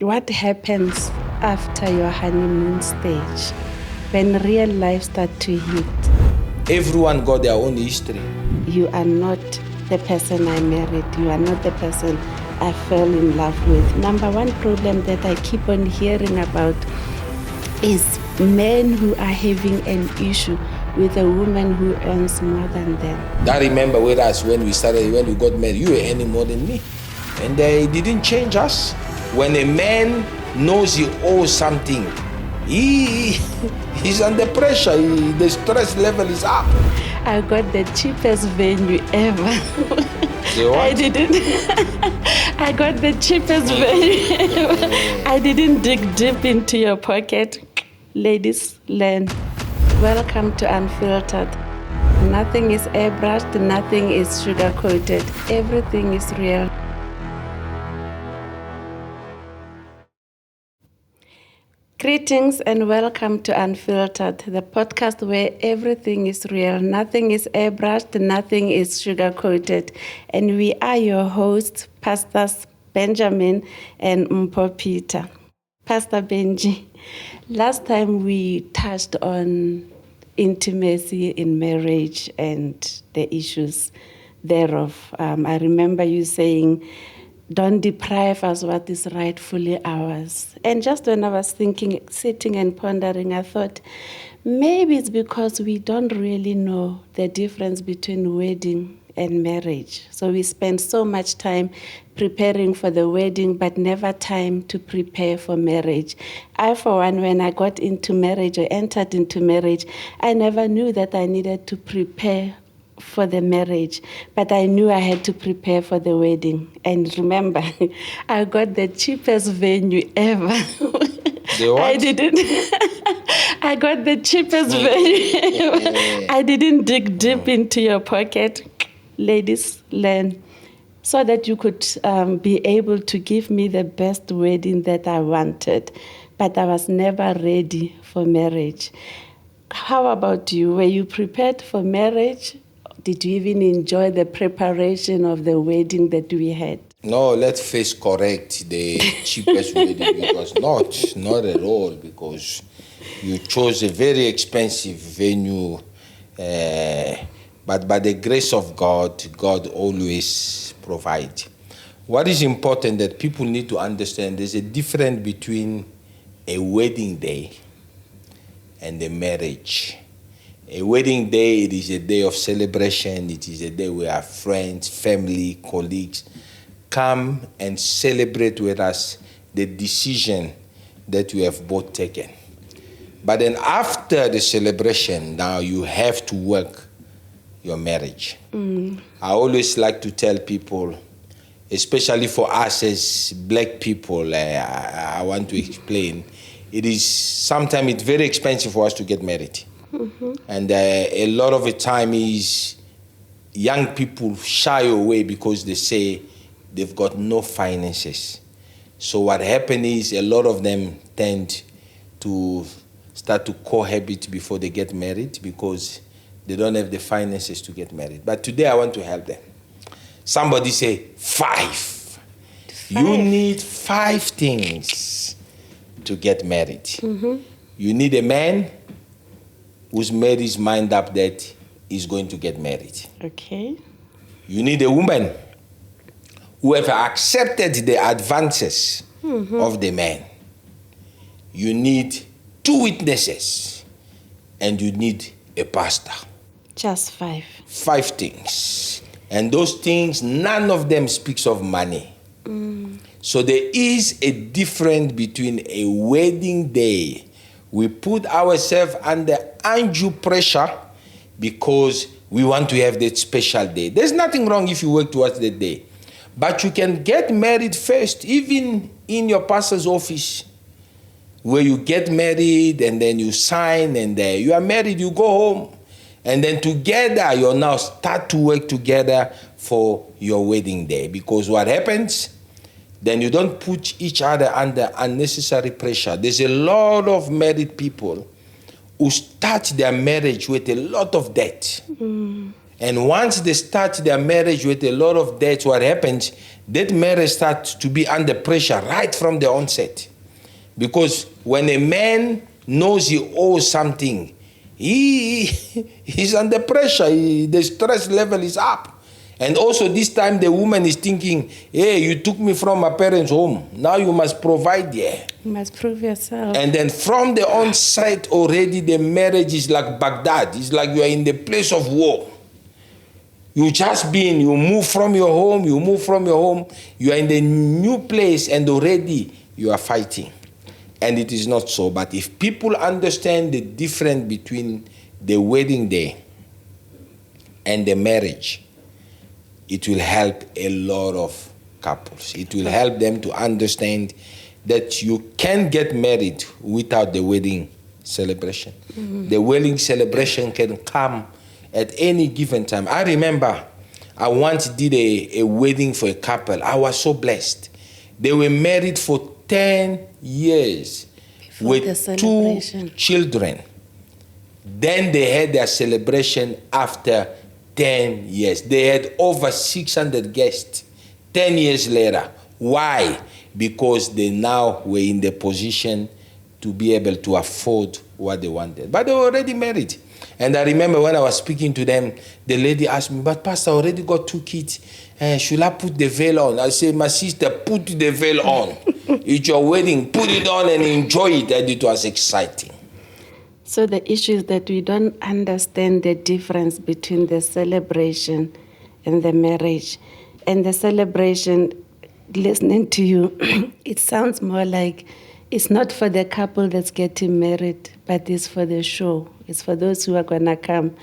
What happens after your honeymoon stage when real life starts to hit? Everyone got their own history. You are not the person I married. You are not the person I fell in love with. Number one problem that I keep on hearing about is men who are having an issue with a woman who earns more than them. I remember with us when we got married, you were earning more than me. And it didn't change us. When a man knows he owes something, he's under pressure. The stress level is up. I got the cheapest venue ever. I didn't. I got the cheapest venue ever. I didn't dig deep into your pocket. Ladies, learn. Welcome to Unfiltered. Nothing is airbrushed, nothing is sugar-coated. Everything is real. Greetings and welcome to Unfiltered, the podcast where everything is real, nothing is airbrushed, nothing is sugar-coated. And we are your hosts, Pastors Benjamin and Mpo Peter. Pastor Benji, last time we touched on intimacy in marriage and the issues thereof. I remember you saying, don't deprive us what is rightfully ours. And just when I was thinking, sitting and pondering, I thought, maybe it's because we don't really know the difference between wedding and marriage. So we spend so much time preparing for the wedding, but never time to prepare for marriage. I, for one, when I got into marriage or entered into marriage, I never knew that I needed to prepare for the marriage, but I knew I had to prepare for the wedding. And remember, I got the cheapest venue ever. I didn't. I got the cheapest venue ever. I didn't dig deep into your pocket. Ladies, learn. So that you could be able to give me the best wedding that I wanted. But I was never ready for marriage. How about you? Were you prepared for marriage? Did you even enjoy the preparation of the wedding that we had? No, let's first correct the cheapest wedding because not at all, because you chose a very expensive venue. But by the grace of God, God always provides. What is important that people need to understand, there's a difference between a wedding day and a marriage. A wedding day, it is a day of celebration. It is a day where our friends, family, colleagues come and celebrate with us the decision that we have both taken. But then after the celebration, now you have to work your marriage. I always like to tell people, especially for us as black people, I want to explain, sometimes it's very expensive for us to get married. Mm-hmm. And a lot of the time is young people shy away because they say they've got no finances. So what happens is a lot of them tend to start to cohabit before they get married because they don't have the finances to get married. But today I want to help them. Somebody say 5. You need 5 things to get married. Mm-hmm. You need a man who's made his mind up that he's going to get married. Okay. You need a woman who have accepted the advances of the man. You need 2 witnesses, and you need a pastor. Just 5. 5 things. And those things, none of them speaks of money. So there is a difference between a wedding day. We put ourselves under undue pressure because we want to have that special day. There's nothing wrong if you work towards that day. But you can get married first, even in your pastor's office, where you get married and then you sign and you are married, you go home. And then together, you now start to work together for your wedding day. Because what happens, then you don't put each other under unnecessary pressure. There's a lot of married people who start their marriage with a lot of debt. And once they start their marriage with a lot of debts, what happens, that marriage starts to be under pressure right from the onset. Because when a man knows he owes something, he's under pressure. The stress level is up. And also this time the woman is thinking, hey, you took me from my parents' home. Now you must provide there. You must prove yourself. And then from the onset already the marriage is like Baghdad. It's like you are in the place of war. You move from your home, you are in the new place and already you are fighting. And it is not so. But if people understand the difference between the wedding day and the marriage, it will help a lot of couples. It will help them to understand that you can get married without the wedding celebration. Mm-hmm. The wedding celebration can come at any given time. I remember I once did a wedding for a couple. I was so blessed. They were married for 10 years with 2 children. Then they had their celebration after 10 years. They had over 600 guests 10 years later. Why? Because they now were in the position to be able to afford what they wanted. But they were already married. And I remember when I was speaking to them, the lady asked me, but Pastor, I already got 2 kids. Should I put the veil on? I said, my sister, put the veil on. It's your wedding. Put it on and enjoy it. And it was exciting. So the issue is that we don't understand the difference between the celebration and the marriage. And the celebration, listening to you, it sounds more like it's not for the couple that's getting married, but it's for the show. It's for those who are going to come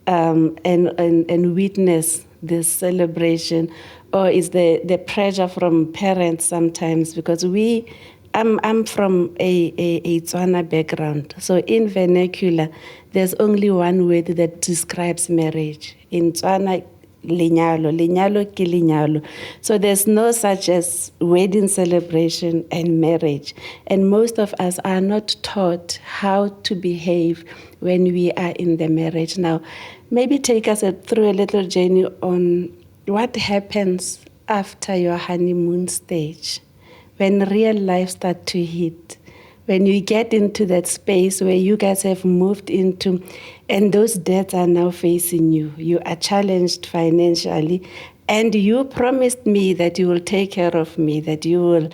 and witness this celebration. Or it's the pressure from parents sometimes, because I'm from a Tswana background. So in vernacular, there's only one word that describes marriage. In Tswana, lenyalo ke lenyalo. So there's no such as wedding celebration and marriage. And most of us are not taught how to behave when we are in the marriage. Now, maybe take us through a little journey on what happens after your honeymoon stage, when real life starts to hit, when you get into that space where you guys have moved into, and those debts are now facing you. You are challenged financially, and you promised me that you will take care of me, that you will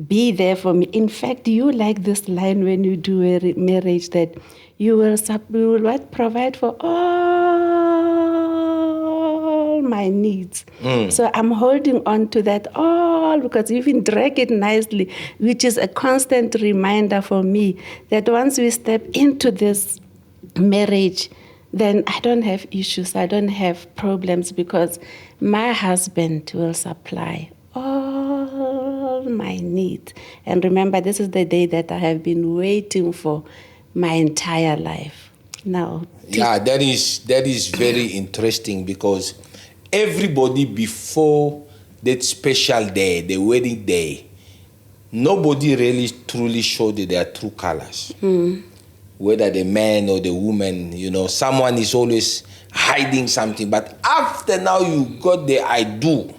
be there for me. In fact, you like this line when you do a marriage, that you will provide for all my needs. So I'm holding on to that all, because you even drag it nicely, which is a constant reminder for me that once we step into this marriage, then I don't have issues, I don't have problems, because my husband will supply all my needs. And remember, this is the day that I have been waiting for my entire life. Now, yeah, that is very interesting, because everybody before that special day, the wedding day, nobody really truly showed their true colors. Whether the man or the woman, someone is always hiding something. But after now you got the I do.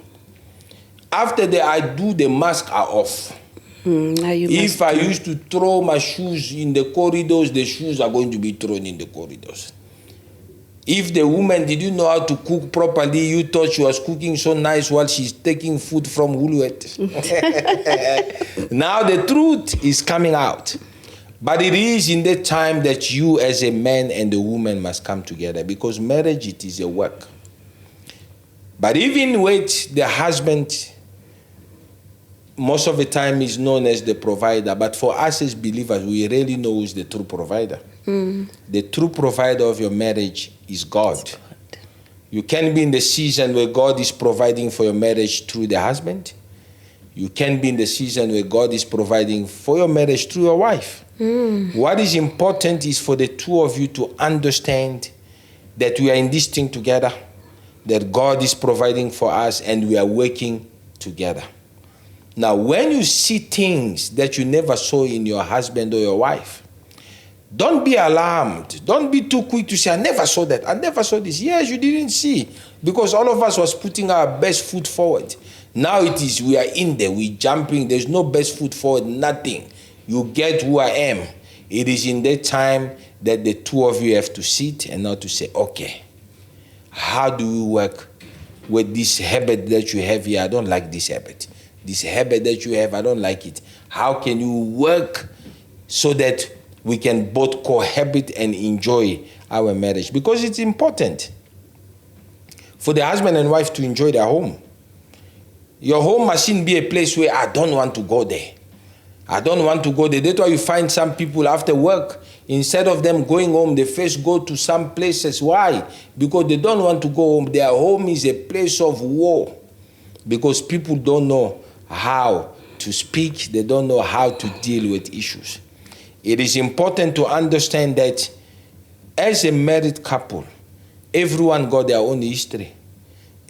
After the I do, the masks are off. If I used to throw my shoes in the corridors, the shoes are going to be thrown in the corridors. If the woman didn't know how to cook properly, you thought she was cooking so nice while she's taking food from Woolworth. Now the truth is coming out. But it is in that time that you as a man and a woman must come together, because marriage, it is a work. But even with the husband, most of the time is known as the provider. But for us as believers, we really know who's the true provider. The true provider of your marriage is God. You can be in the season where God is providing for your marriage through the husband. You can be in the season where God is providing for your marriage through your wife. What is important is for the two of you to understand that we are in this thing together, that God is providing for us, and we are working together. Now, when you see things that you never saw in your husband or your wife, Don't be alarmed. Don't be too quick to say, I never saw that. I never saw this. Yes, you didn't see. Because all of us was putting our best foot forward. Now it is, we are in there, we jumping. There's no best foot forward, nothing. You get who I am. It is in that time that the two of you have to sit and now to say, okay, how do we work with this habit that you have here? I don't like this habit. This habit that you have, I don't like it. How can you work so that we can both cohabit and enjoy our marriage? Because it's important for the husband and wife to enjoy their home. Your home mustn't be a place where I don't want to go there. I don't want to go there. That's why you find some people after work, instead of them going home, they first go to some places. Why? Because they don't want to go home. Their home is a place of war. Because people don't know how to speak. They don't know how to deal with issues. It is important to understand that as a married couple, everyone got their own history.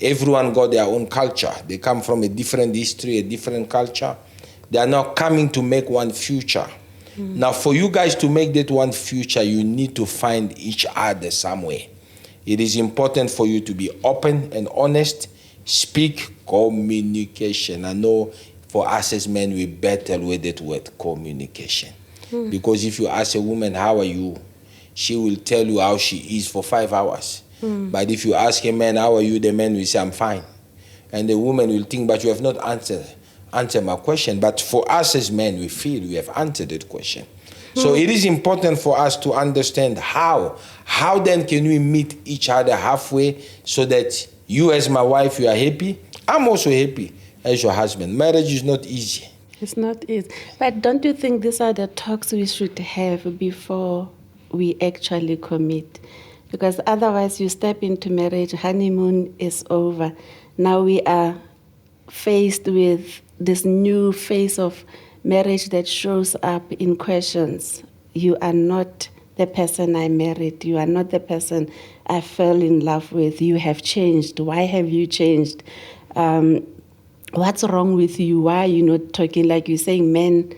Everyone got their own culture. They come from a different history, a different culture. They are not coming to make one future. Now, for you guys to make that one future, you need to find each other somewhere. It is important for you to be open and honest. Speak communication. I know for us as men, we battle with that word communication. Because if you ask a woman, how are you? She will tell you how she is for 5 hours. But if you ask a man, how are you? The man will say, I'm fine. And the woman will think, but you have not answered my question. But for us as men, we feel we have answered that question. So it is important for us to understand how then can we meet each other halfway so that you as my wife, you are happy. I'm also happy as your husband. Marriage is not easy. It's not easy. But don't you think these are the talks we should have before we actually commit? Because otherwise you step into marriage, honeymoon is over. Now we are faced with this new phase of marriage that shows up in questions. You are not the person I married. You are not the person I fell in love with. You have changed. Why have you changed? What's wrong with you? Why are you not talking? Like you're saying, men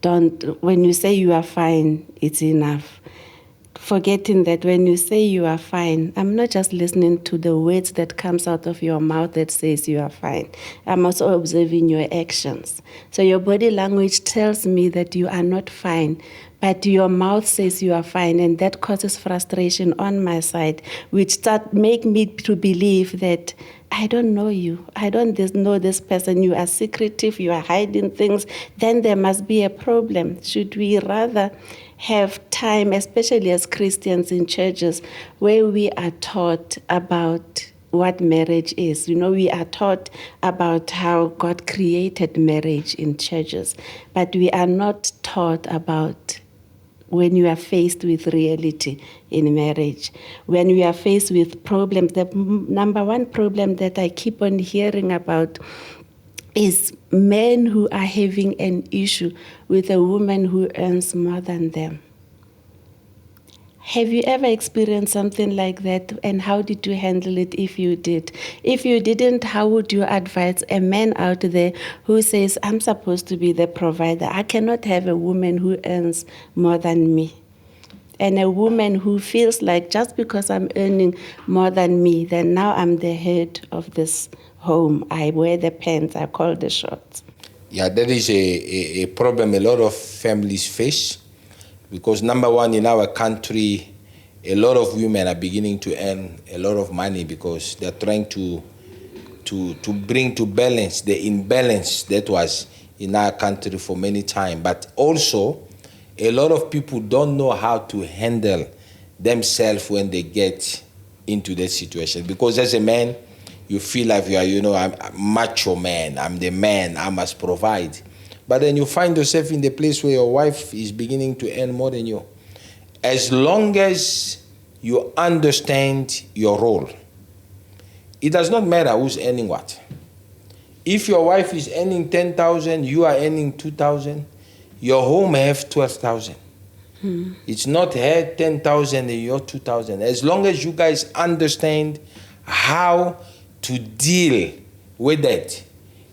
don't, when you say you are fine, it's enough. Forgetting that when you say you are fine, I'm not just listening to the words that comes out of your mouth that says you are fine. I'm also observing your actions. So your body language tells me that you are not fine, but your mouth says you are fine, and that causes frustration on my side, which make me to believe that I don't know you. I don't know this person. You are secretive. You are hiding things. Then there must be a problem. Should we rather have time, especially as Christians in churches, where we are taught about what marriage is? You know, we are taught about how God created marriage in churches, but we are not taught about when you are faced with reality in marriage, when we are faced with problems. The number one problem that I keep on hearing about is men who are having an issue with a woman who earns more than them. Have you ever experienced something like that, and how did you handle it if you did? If you didn't, how would you advise a man out there who says, I'm supposed to be the provider? I cannot have a woman who earns more than me. And a woman who feels like just because I'm earning more than me, then now I'm the head of this home. I wear the pants, I call the shots. Yeah, that is a problem a lot of families face. Because number one, in our country, a lot of women are beginning to earn a lot of money because they're trying to bring to balance the imbalance that was in our country for many times. But also, a lot of people don't know how to handle themselves when they get into that situation. Because as a man, you feel like you are, I'm a macho man, I'm the man, I must provide. But then you find yourself in the place where your wife is beginning to earn more than you. As long as you understand your role, it does not matter who's earning what. If your wife is earning 10,000, you are earning 2,000, your home have 12,000. It's not her 10,000 and your 2,000. As long as you guys understand how to deal with that,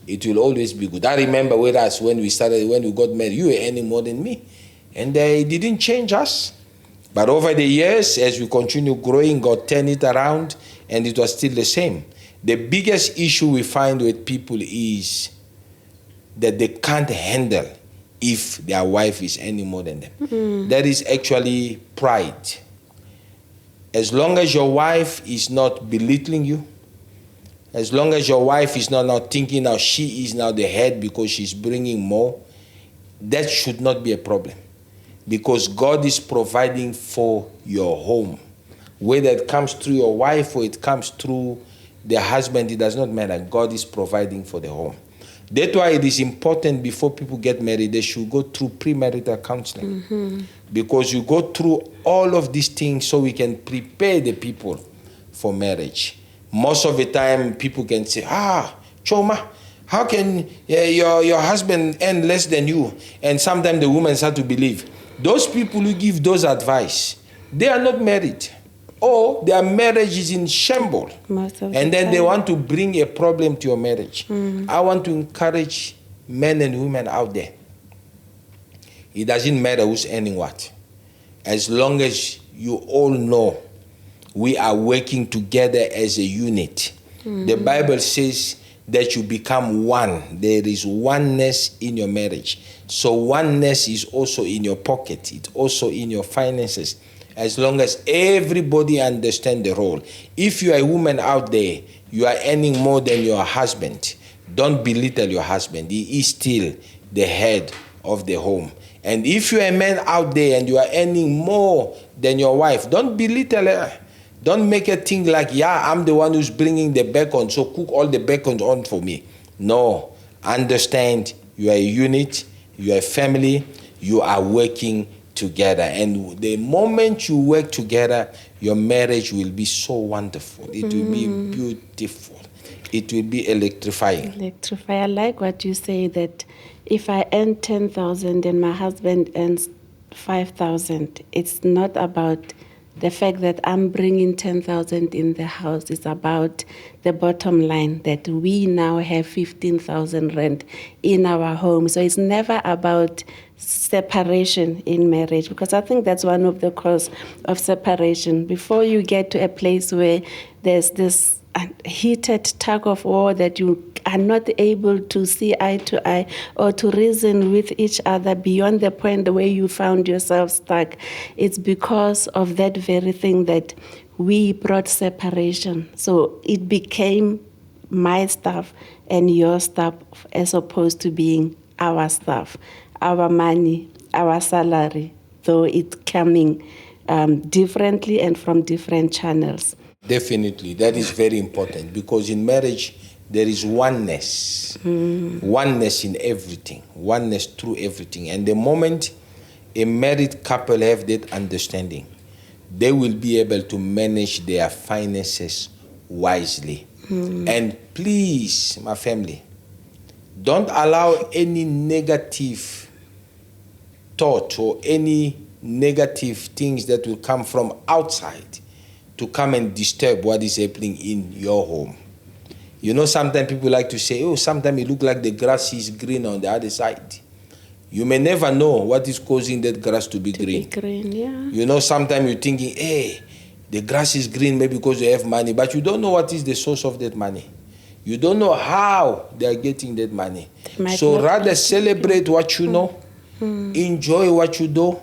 it will always be good. I remember with us when we got married, you were earning more than me. And it didn't change us. But over the years, as we continue growing, God turned it around, and it was still the same. The biggest issue we find with people is that they can't handle if their wife is any more than them. That is actually pride. As long as your wife is not belittling you, as long as your wife is not now thinking now she is now the head because she's bringing more, that should not be a problem. Because God is providing for your home. Whether it comes through your wife or it comes through the husband, it does not matter. God is providing for the home. That's why it is important before people get married, they should go through premarital counseling. Because you go through all of these things so we can prepare the people for marriage. Most of the time, people can say, Choma, how can your husband earn less than you? And sometimes the women start to believe. Those people who give those advice, they are not married. Or their marriage is in shambles. And then they want to bring a problem to your marriage. I want to encourage men and women out there. It doesn't matter who's earning what. As long as you all know we are working together as a unit. The Bible says that you become one. There is oneness in your marriage. So oneness is also in your pocket. It's also in your finances. As long as everybody understands the role. If you are a woman out there, you are earning more than your husband. Don't belittle your husband. He is still the head of the home. And if you are a man out there and you are earning more than your wife, don't belittle her. Don't make her think like, I'm the one who's bringing the bacon, so cook all the bacon on for me. No. Understand, you are a unit, you are a family, you are working together. And the moment you work together, your marriage will be so wonderful. It will be beautiful. It will be electrifying. I like what you say, that if I earn 10,000 and my husband earns 5,000, it's not about the fact that I'm bringing 10,000 in the house. It's about the bottom line, that we now have 15,000 rent in our home. So it's never about separation in marriage, because I think that's one of the cause of separation. Before you get to a place where there's this heated tug of war that you are not able to see eye to eye or to reason with each other beyond the point where you found yourself stuck, it's because of that very thing that we brought separation. So it became my stuff and your stuff, as opposed to being our stuff, our money, our salary, though it's coming differently and from different channels. Definitely, that is very important, because in marriage there is oneness. Oneness in everything, oneness through everything. And the moment a married couple have that understanding, they will be able to manage their finances wisely. And please, my family, don't allow any negative thought or any negative things that will come from outside to come and disturb what is happening in your home. You know, sometimes people like to say, sometimes it looks like the grass is green on the other side. You may never know what is causing that grass to be green. You know, sometimes you're thinking, the grass is green maybe because you have money, but you don't know what is the source of that money. You don't know how they are getting that money. So rather celebrate what you know, enjoy what you do,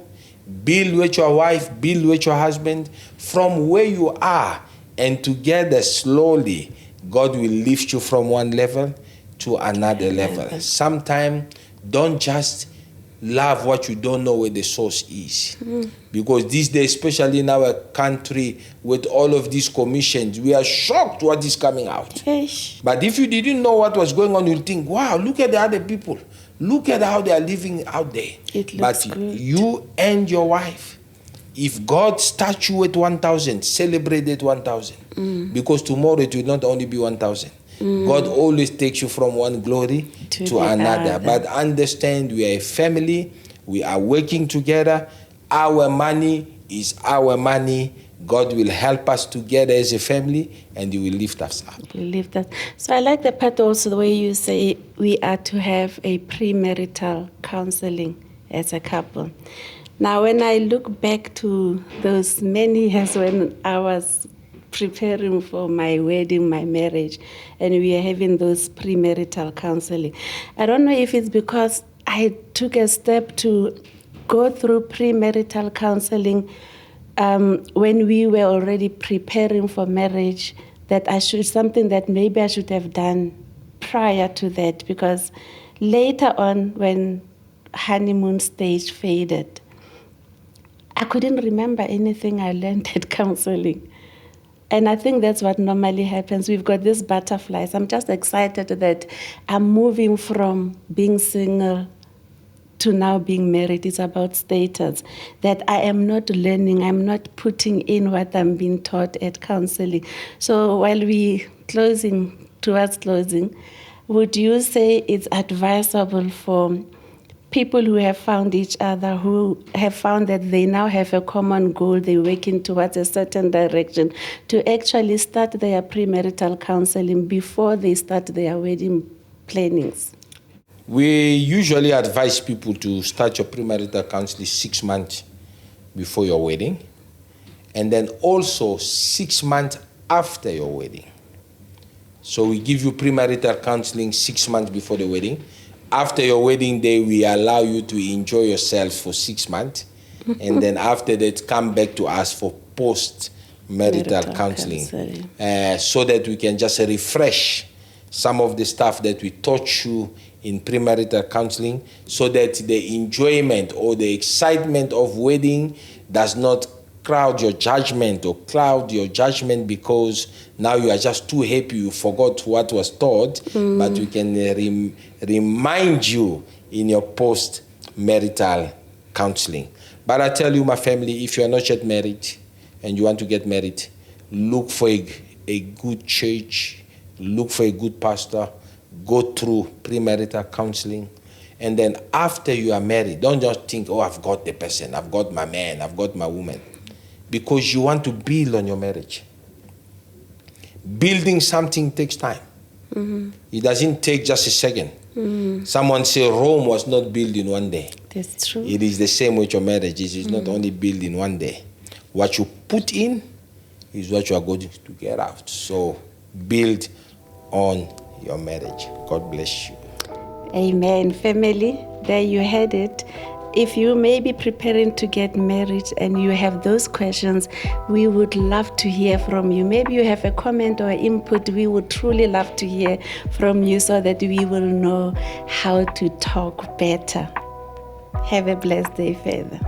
build with your wife, build with your husband from where you are, and together slowly God will lift you from one level to another level. Sometimes don't just love what you don't know where the source is. Because these days, especially in our country, with all of these commissions, we are shocked what is coming out. But if you didn't know what was going on, you'll think, wow, look at the other people. Look at how they are living out there. But you and your wife, if God starts you with 1,000, celebrate that 1,000. Because tomorrow it will not only be 1,000. God always takes you from one glory to another. But understand, we are a family. We are working together. Our money is our money. God will help us together as a family, and He will lift us up. So I like the part also the way you say we are to have a premarital counseling as a couple. Now, when I look back to those many years when I was preparing for my wedding, my marriage, and we are having those premarital counseling, I don't know if it's because I took a step to go through premarital counseling when we were already preparing for marriage, that something that maybe I should have done prior to that, because later on when honeymoon stage faded, I couldn't remember anything I learned at counseling. And I think that's what normally happens. We've got these butterflies. I'm just excited that I'm moving from being single to now being married. It's about status, that I am not learning, I'm not putting in what I'm being taught at counseling. So while towards closing, would you say it's advisable for people who have found each other, who have found that they now have a common goal, they're working towards a certain direction, to actually start their premarital counseling before they start their wedding plannings? We usually advise people to start your premarital counseling 6 months before your wedding, and then also 6 months after your wedding. So we give you premarital counseling 6 months before the wedding. After your wedding day, we allow you to enjoy yourself for 6 months, and then after that, come back to us for post-marital counseling, so that we can just refresh some of the stuff that we taught you in premarital counseling, so that the enjoyment or the excitement of wedding does not cloud your judgment because now you are just too happy you forgot what was taught, but we can remind you in your post-marital counseling. But I tell you, my family, if you are not yet married and you want to get married, look for a good church, look for a good pastor, go through premarital counseling, and then after you are married, don't just think, oh, I've got the person, I've got my man, I've got my woman, because you want to build on your marriage. Building something takes time. It doesn't take just a second. Someone say Rome was not built in one day. That's true. It is the same with your marriage. It is not only built in one day. What you put in is what you are going to get out. So build on your marriage. God bless you. Amen. Family, there you had it. If you may be preparing to get married and you have those questions, we would love to hear from you. Maybe you have a comment or input. We would truly love to hear from you so that we will know how to talk better. Have a blessed day, Father.